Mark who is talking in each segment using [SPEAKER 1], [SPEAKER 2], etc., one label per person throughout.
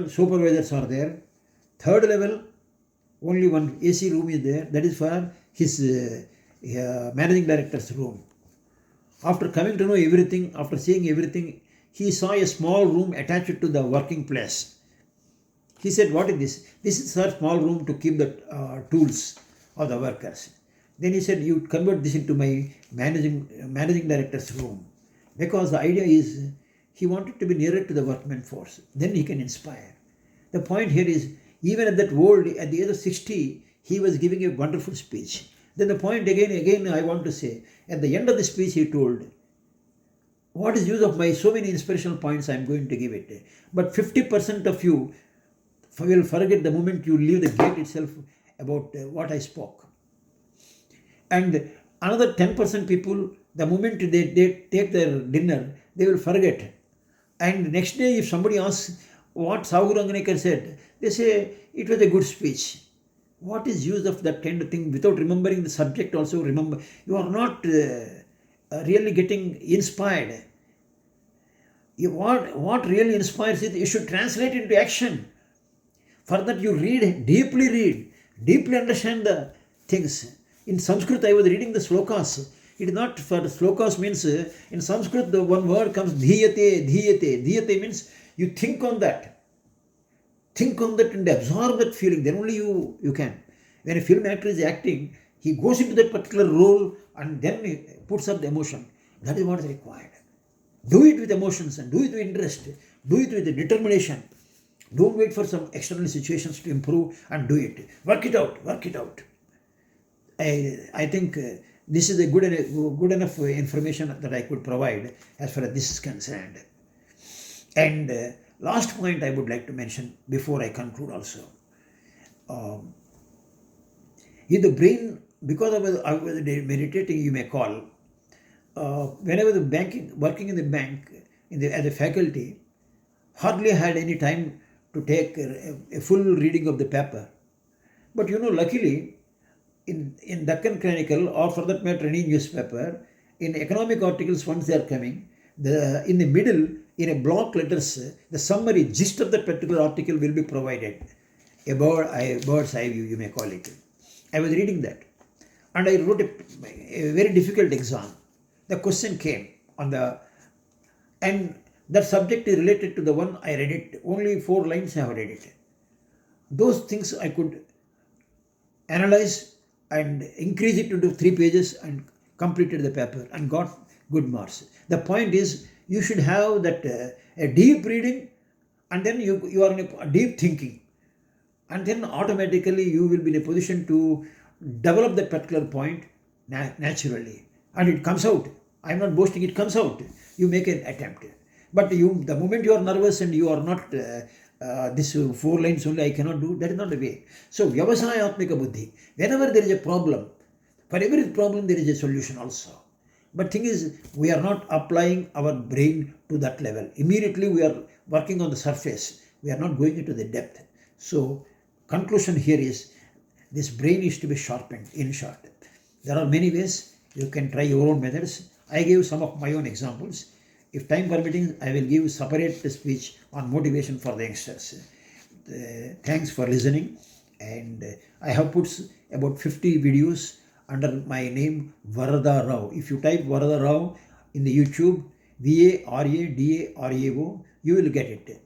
[SPEAKER 1] supervisors are there. Third level, only one AC room is there. That is for his managing director's room. After coming to know everything, after seeing everything, he saw a small room attached to the working place. He said, "What is this?" "This is a small room to keep the tools of the workers." Then he said, "You convert this into my managing director's room." Because the idea is he wanted to be nearer to the workman force. Then he can inspire. The point here is, even at that old, at the age of 60, he was giving a wonderful speech. Then the point again I want to say, at the end of the speech he told, "What is use of my so many inspirational points I am going to give it. But 50% of you will forget the moment you leave the gate itself about what I spoke. And another 10% people, the moment they take their dinner, they will forget. And next day if somebody asks what Sadhguru Ranganekar said, they say it was a good speech." What is use of that kind of thing without remembering the subject also? Remember, you are not really getting inspired. What really inspires is you should translate into action. For that you read, deeply understand the things. In Sanskrit I was reading the slokas. It is not for slokas means in Sanskrit the one word comes dhiyate. Dhiyate means you think on that. Think on that and absorb that feeling. Then only you can. When a film actor is acting, he goes into that particular role and then he puts up the emotion. That is what is required. Do it with emotions and do it with interest. Do it with determination. Don't wait for some external situations to improve and do it. Work it out. I think this is a good enough information that I could provide as far as this is concerned. And last point I would like to mention before I conclude also. In the brain, because I was meditating, you may call, when I was working in the bank as a faculty, hardly had any time to take a full reading of the paper. But luckily, in Deccan Chronicle, or for that matter any newspaper, in economic articles once they are coming, in the middle, in a block letters, the summary gist of that particular article will be provided. A bird's eye view, you may call it. I was reading that. And I wrote a very difficult exam. The question came and that subject is related to the one I read it. Only 4 lines I have read it. Those things I could analyze and increase it into 3 pages and completed the paper and got good marks. The point is, you should have that a deep reading, and then you are in a deep thinking, and then automatically you will be in a position to develop that particular point naturally, and it comes out. I am not boasting, it comes out. You make an attempt, but the moment you are nervous and you are not this 4 lines only I cannot do, that is not the way. So vyavayatmika buddhi. Whenever there is a problem, for every problem there is a solution also. But thing is, we are not applying our brain to that level. Immediately we are working on the surface. We are not going into the depth. So conclusion here is, this brain is to be sharpened, in short. There are many ways. You can try your own methods. I gave some of my own examples. If time permitting, I will give separate speech on motivation for the youngsters. Thanks for listening. And I have put about 50 videos under my name Varada Rao. If you type Varada Rao in the YouTube, VARADARAO, you will get it.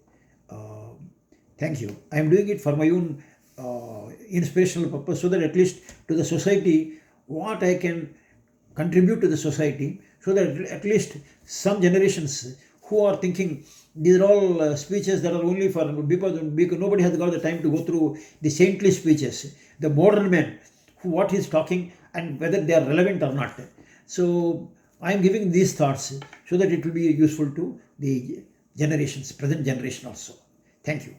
[SPEAKER 1] Thank you. I am doing it for my own inspirational purpose, so that at least to the society, what I can contribute to the society, so that at least some generations who are thinking these are all speeches that are only for, because nobody has got the time to go through the saintly speeches, the modern man, what he is talking and whether they are relevant or not. So I am giving these thoughts so that it will be useful to the generations, present generation also. Thank you.